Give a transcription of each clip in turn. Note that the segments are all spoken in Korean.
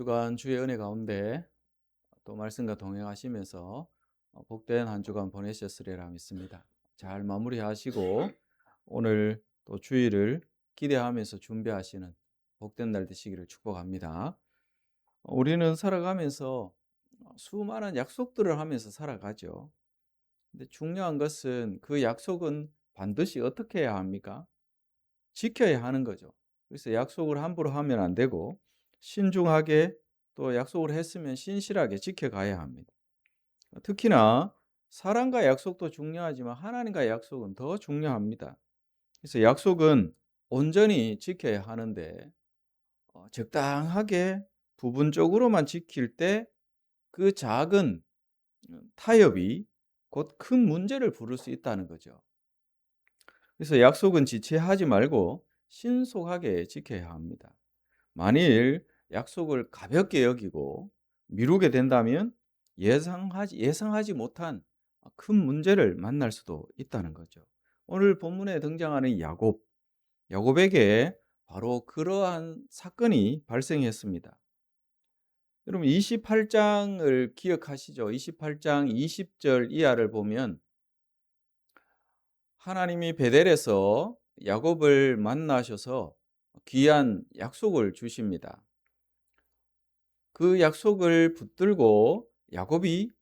주간 주의 은혜 가운데 또 말씀과 동행하시면서 복된 한 주간 보내셨으리라 믿습니다. 잘 마무리하시고 오늘 또 주일을 기대하면서 준비하시는 복된 날 되시기를 축복합니다. 우리는 살아가면서 수많은 약속들을 하면서 살아가죠. 근데 중요한 것은 그 약속은 반드시 어떻게 해야 합니까? 지켜야 하는 거죠. 그래서 약속을 함부로 하면 안 되고 신중하게 또 약속을 했으면 신실하게 지켜가야 합니다. 특히나 사람과 약속도 중요하지만 하나님과의 약속은 더 중요합니다. 그래서 약속은 온전히 지켜야 하는데 적당하게 부분적으로만 지킬 때 그 작은 타협이 곧 큰 문제를 부를 수 있다는 거죠. 그래서 약속은 지체하지 말고 신속하게 지켜야 합니다. 만일 약속을 가볍게 여기고 미루게 된다면 예상하지 못한 큰 문제를 만날 수도 있다는 거죠. 오늘 본문에 등장하는 야곱에게 바로 그러한 사건이 발생했습니다. 여러분 28장을 기억하시죠? 28장 20절 이하를 보면 하나님이 베델에서 야곱을 만나셔서 귀한 약속을 주십니다. 그 약속을 붙들고 야곱이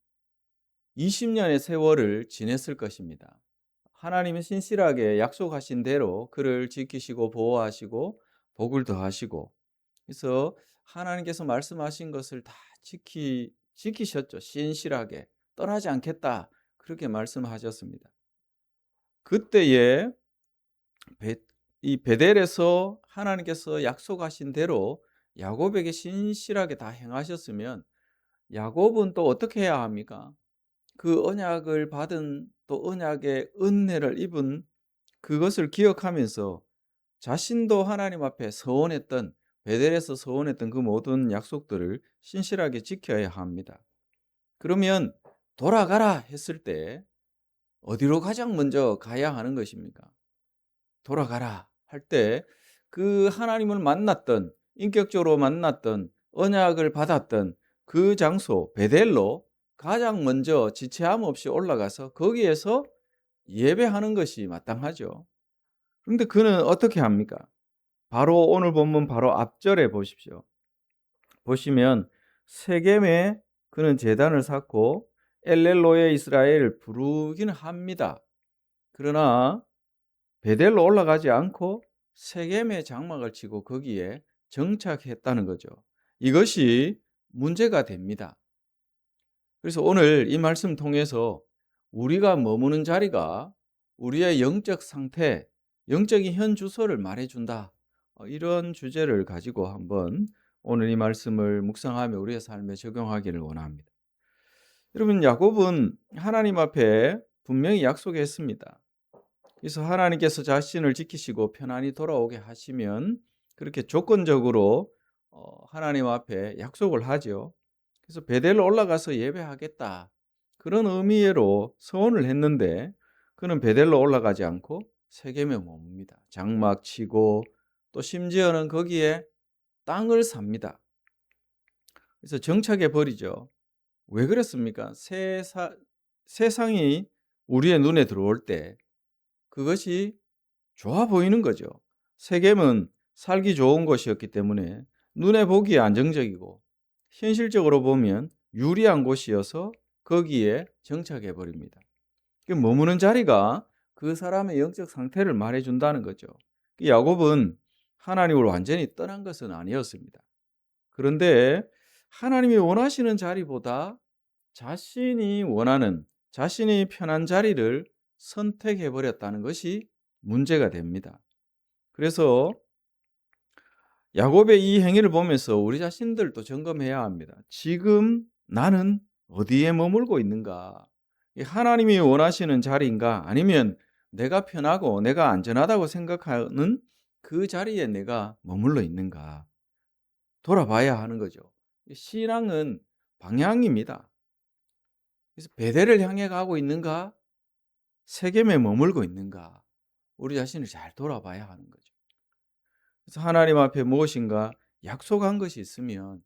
20년의 세월을 지냈을 것입니다. 하나님은 신실하게 약속하신 대로 그를 지키시고 보호하시고 복을 더하시고 그래서 하나님께서 말씀하신 것을 다 지키셨죠. 신실하게 떠나지 않겠다 그렇게 말씀하셨습니다. 그때에 베 이 베델에서 하나님께서 약속하신 대로 야곱에게 신실하게 다 행하셨으면 야곱은 또 어떻게 해야 합니까? 그 언약을 받은 또 언약의 은혜를 입은 그것을 기억하면서 자신도 하나님 앞에 서원했던 베델에서 서원했던 그 모든 약속들을 신실하게 지켜야 합니다. 그러면 돌아가라 했을 때 어디로 가장 먼저 가야 하는 것입니까? 돌아가라 할 때 그 하나님을 만났던 인격적으로 만났던 언약을 받았던 그 장소 베델로 가장 먼저 지체함 없이 올라가서 거기에서 예배하는 것이 마땅하죠. 그런데 그는 어떻게 합니까? 바로 오늘 본문 바로 앞절에 보십시오. 보시면 세겜에 그는 제단을 쌓고 엘렐로에 이스라엘을 부르기는 합니다. 그러나 베델로 올라가지 않고 세겜에 장막을 치고 거기에 정착했다는 거죠. 이것이 문제가 됩니다. 그래서 오늘 이 말씀 통해서 우리가 머무는 자리가 우리의 영적 상태, 영적인 현 주소를 말해준다. 이런 주제를 가지고 한번 오늘 이 말씀을 묵상하며 우리의 삶에 적용하기를 원합니다. 여러분, 야곱은 하나님 앞에 분명히 약속했습니다. 그래서 하나님께서 자신을 지키시고 편안히 돌아오게 하시면 그렇게 조건적으로 하나님 앞에 약속을 하죠. 그래서 베델로 올라가서 예배하겠다. 그런 의미로 서원을 했는데 그는 베델로 올라가지 않고 세겜에 머뭅니다. 장막 치고 또 심지어는 거기에 땅을 삽니다. 그래서 정착해 버리죠. 왜 그랬습니까? 세상이 우리의 눈에 들어올 때 그것이 좋아 보이는 거죠. 세겜은 살기 좋은 곳이었기 때문에 눈에 보기에 안정적이고 현실적으로 보면 유리한 곳이어서 거기에 정착해 버립니다. 머무는 자리가 그 사람의 영적 상태를 말해준다는 거죠. 야곱은 하나님을 완전히 떠난 것은 아니었습니다. 그런데 하나님이 원하시는 자리보다 자신이 원하는 자신이 편한 자리를 선택해 버렸다는 것이 문제가 됩니다. 그래서 야곱의 이 행위를 보면서 우리 자신들도 점검해야 합니다. 지금 나는 어디에 머물고 있는가? 하나님이 원하시는 자리인가? 아니면 내가 편하고 내가 안전하다고 생각하는 그 자리에 내가 머물러 있는가? 돌아봐야 하는 거죠. 신앙은 방향입니다. 그래서 베델을 향해 가고 있는가? 세겜에 머물고 있는가? 우리 자신을 잘 돌아봐야 하는 거죠. 그래서 하나님 앞에 무엇인가 약속한 것이 있으면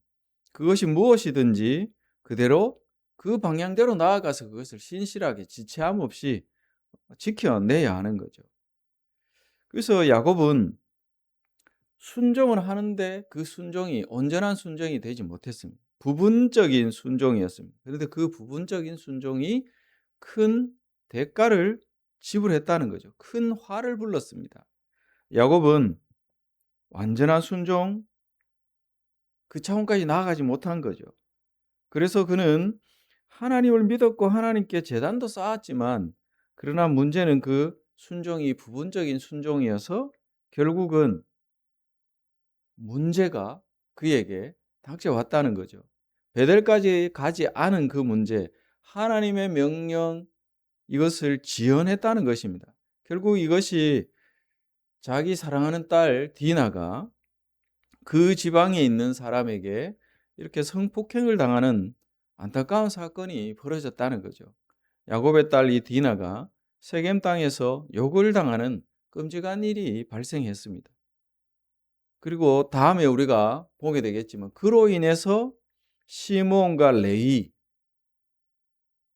그것이 무엇이든지 그대로 그 방향대로 나아가서 그것을 신실하게 지체함 없이 지켜내야 하는 거죠. 그래서 야곱은 순종을 하는데 그 순종이 온전한 순종이 되지 못했습니다. 부분적인 순종이었습니다. 그런데 그 부분적인 순종이 큰 대가를 지불했다는 거죠. 큰 화를 불렀습니다. 야곱은 완전한 순종 그 차원까지 나아가지 못한 거죠. 그래서 그는 하나님을 믿었고 하나님께 제단도 쌓았지만, 그러나 문제는 그 순종이 부분적인 순종이어서 결국은 문제가 그에게 닥쳐왔다는 거죠. 베델까지 가지 않은 그 문제, 하나님의 명령, 이것을 지연했다는 것입니다. 결국 이것이 자기 사랑하는 딸 디나가 그 지방에 있는 사람에게 이렇게 성폭행을 당하는 안타까운 사건이 벌어졌다는 거죠. 야곱의 딸 이 디나가 세겜 땅에서 욕을 당하는 끔찍한 일이 발생했습니다. 그리고 다음에 우리가 보게 되겠지만 그로 인해서 시므온과 레위,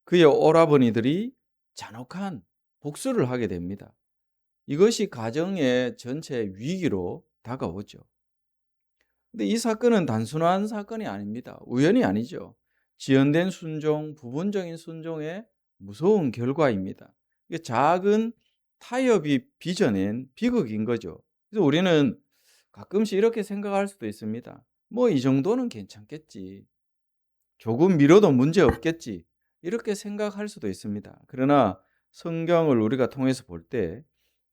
그의 오라버니들이 잔혹한 복수를 하게 됩니다. 이것이 가정의 전체 위기로 다가오죠. 근데 이 사건은 단순한 사건이 아닙니다. 우연이 아니죠. 지연된 순종, 부분적인 순종의 무서운 결과입니다. 이게 작은 타협이 빚어낸 비극인 거죠. 그래서 우리는 가끔씩 이렇게 생각할 수도 있습니다. 뭐 이 정도는 괜찮겠지. 조금 미뤄도 문제 없겠지. 이렇게 생각할 수도 있습니다. 그러나 성경을 우리가 통해서 볼 때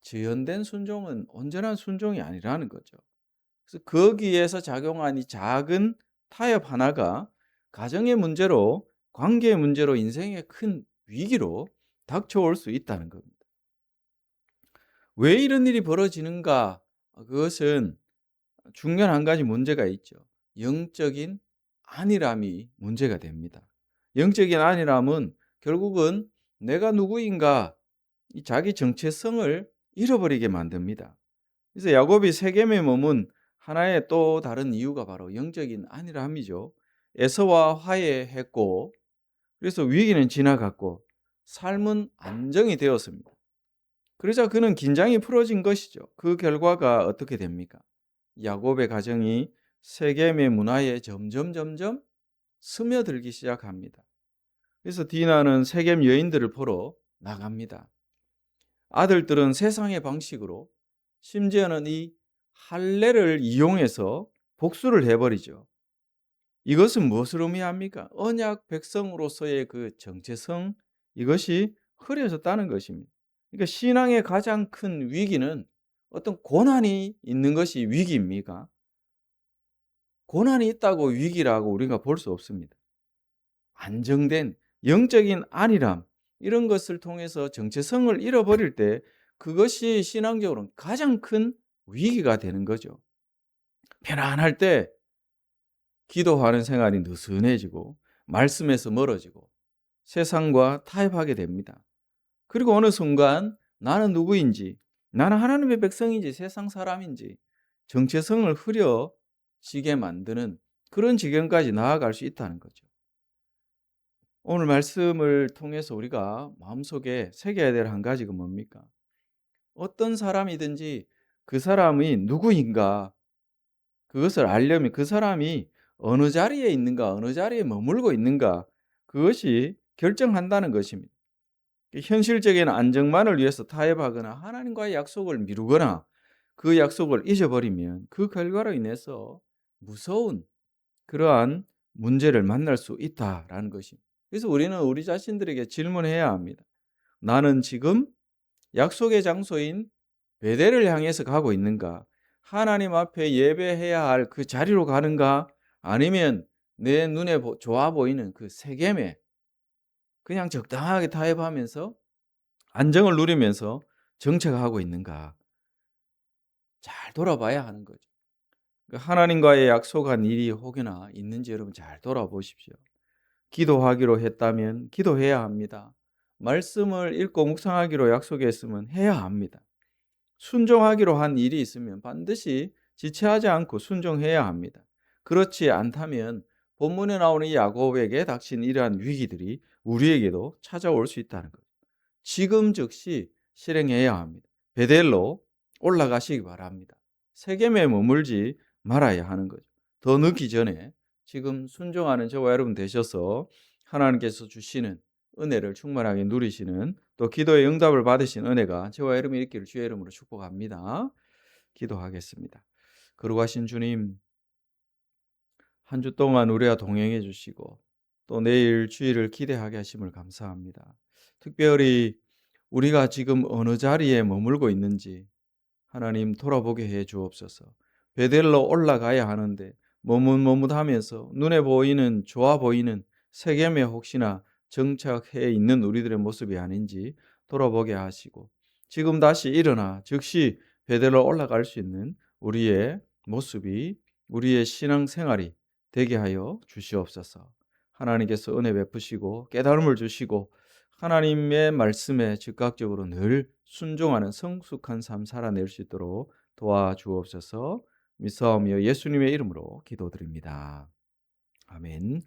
지연된 순종은 온전한 순종이 아니라는 거죠. 그래서 거기에서 작용한 이 작은 타협 하나가 가정의 문제로, 관계의 문제로, 인생의 큰 위기로 닥쳐올 수 있다는 겁니다. 왜 이런 일이 벌어지는가? 그것은 중요한 한 가지 문제가 있죠. 영적인 안일함이 문제가 됩니다. 영적인 안일함은 결국은 내가 누구인가, 이 자기 정체성을 잃어버리게 만듭니다. 그래서 야곱이 세겜에 머문 하나의 또 다른 이유가 바로 영적인 안일함이죠. 에서와 화해했고, 그래서 위기는 지나갔고 삶은 안정이 되었습니다. 그러자 그는 긴장이 풀어진 것이죠. 그 결과가 어떻게 됩니까? 야곱의 가정이 세겜의 문화에 점점 스며들기 시작합니다. 그래서 디나는 세겜 여인들을 보러 나갑니다. 아들들은 세상의 방식으로, 심지어는 이 할례를 이용해서 복수를 해버리죠. 이것은 무엇을 의미합니까? 언약 백성으로서의 그 정체성, 이것이 흐려졌다는 것입니다. 그러니까 신앙의 가장 큰 위기는 어떤 고난이 있는 것이 위기입니까? 고난이 있다고 위기라고 우리가 볼 수 없습니다. 안정된 영적인 안일함, 이런 것을 통해서 정체성을 잃어버릴 때 그것이 신앙적으로는 가장 큰 위기가 되는 거죠. 편안할 때 기도하는 생활이 느슨해지고 말씀에서 멀어지고 세상과 타협하게 됩니다. 그리고 어느 순간 나는 누구인지, 나는 하나님의 백성인지 세상 사람인지 정체성을 흐려지게 만드는 그런 지경까지 나아갈 수 있다는 거죠. 오늘 말씀을 통해서 우리가 마음속에 새겨야 될 한 가지가 뭡니까? 어떤 사람이든지 그 사람이 누구인가, 그것을 알려면 그 사람이 어느 자리에 있는가, 어느 자리에 머물고 있는가, 그것이 결정한다는 것입니다. 현실적인 안정만을 위해서 타협하거나 하나님과의 약속을 미루거나 그 약속을 잊어버리면 그 결과로 인해서 무서운 그러한 문제를 만날 수 있다라는 것입니다. 그래서 우리는 우리 자신들에게 질문해야 합니다. 나는 지금 약속의 장소인 베델을 향해서 가고 있는가? 하나님 앞에 예배해야 할 그 자리로 가는가? 아니면 내 눈에 좋아 보이는 그 세겜에 그냥 적당하게 타협하면서 안정을 누리면서 정체하고 있는가? 잘 돌아봐야 하는 거죠. 하나님과의 약속한 일이 혹여나 있는지 여러분 잘 돌아보십시오. 기도하기로 했다면 기도해야 합니다. 말씀을 읽고 묵상하기로 약속했으면 해야 합니다. 순종하기로 한 일이 있으면 반드시 지체하지 않고 순종해야 합니다. 그렇지 않다면 본문에 나오는 이 야곱에게 닥친 이러한 위기들이 우리에게도 찾아올 수 있다는 거죠. 지금 즉시 실행해야 합니다. 베델로 올라가시기 바랍니다. 세겜에 머물지 말아야 하는 거죠. 더 늦기 전에 지금 순종하는 저와 여러분 되셔서 하나님께서 주시는 은혜를 충만하게 누리시는, 또 기도의 응답을 받으신 은혜가 저와 여러분이 있기를 주의 이름으로 축복합니다. 기도하겠습니다. 거룩하신 주님, 한 주 동안 우리와 동행해 주시고 또 내일 주일을 기대하게 하심을 감사합니다. 특별히 우리가 지금 어느 자리에 머물고 있는지 하나님 돌아보게 해 주옵소서. 베델로 올라가야 하는데 머뭇머뭇하면서 눈에 보이는 좋아 보이는 세겜에 혹시나 정착해 있는 우리들의 모습이 아닌지 돌아보게 하시고, 지금 다시 일어나 즉시 베델로 올라갈 수 있는 우리의 모습이, 우리의 신앙생활이 되게 하여 주시옵소서. 하나님께서 은혜 베푸시고 깨달음을 주시고 하나님의 말씀에 즉각적으로 늘 순종하는 성숙한 삶 살아낼 수 있도록 도와주옵소서. 믿사오며 예수님의 이름으로 기도드립니다. 아멘.